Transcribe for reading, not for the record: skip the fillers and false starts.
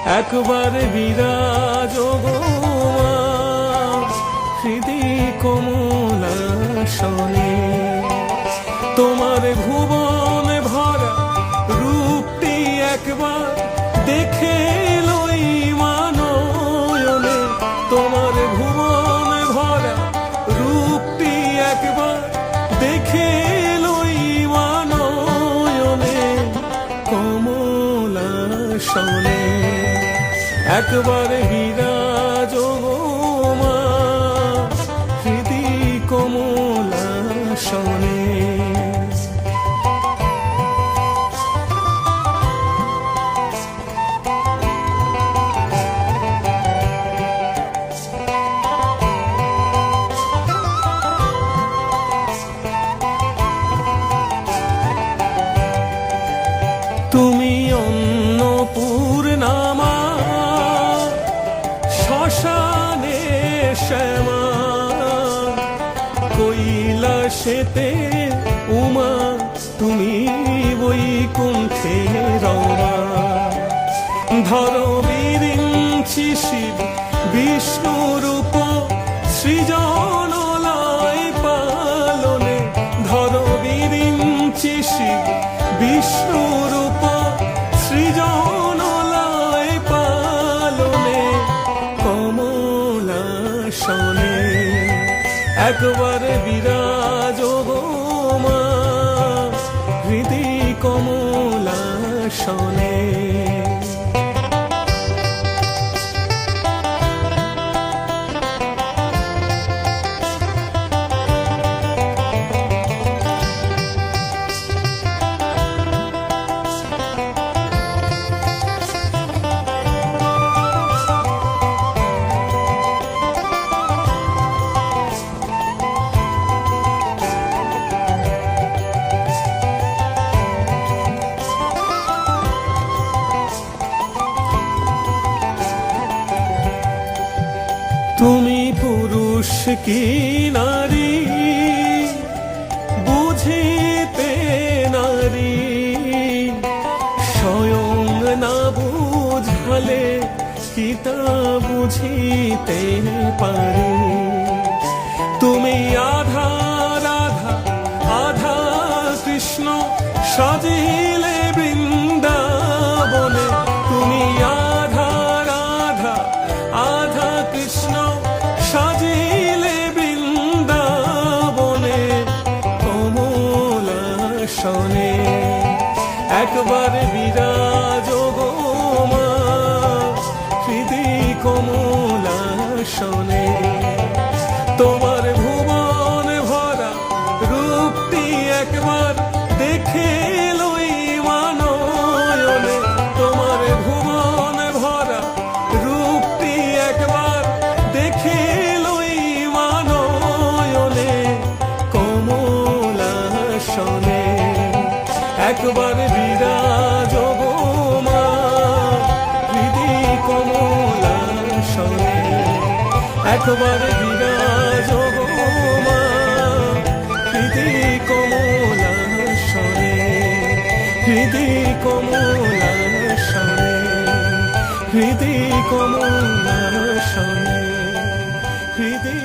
একবার বিরাজ গো মা হৃদি কমলাসনে। তোমার ভুবন ভরা রূপটি একবার দেখে লই মানয়নে। তোমার ভুবন ভরা রূপটি একবার দেখে লই মানয়নে কমলাসনে। একবার বিরাজ গো মা হৃদি কমলাসনে। তুমি অন্নপূর্ণা মা শ্মশানে শ্যামা, কৈলাসেতে উমা তুমি বৈকুণ্ঠে রমা। ধরো বিরিঞ্চি শিব বিষ্ণুরূপ সৃজন লয় পালনে। ধরো বিরিঞ্চি শিব বিষ্ণুরূপ সৃজন লয় পালনে কমলাসনে। একবার বিরাজ গো মা হৃদি কমলাসনে। তুমি পুরুষ কি নারী বুঝিতে নারী, স্বয়ং না বুঝালে কি তা বুঝিতে পারি। তুমি আধা রাধা আধা কৃষ্ণ সাজিলে বৃন্দাবনে। তুমি আধা রাধা আধা কৃষ্ণ সাজিলে বৃন্দাবনে কমলাসনে। একবার বিরাজ গো মা হৃদি কমলাসনে। তোমার ভুবন ভরা রূপটি একবার দেখে লই মানয়নে। তোমার ভুবন ভরা রূপটি একবার দেখে লই মানয়নে কমলাসনে। একবার বিরাজ গো মা হৃদি কমলাসনে। একবার বিরাজ গো মা হৃদি কমলাসনে। হৃদি কমলাসনে। হৃদি কমলাসনে। হৃদি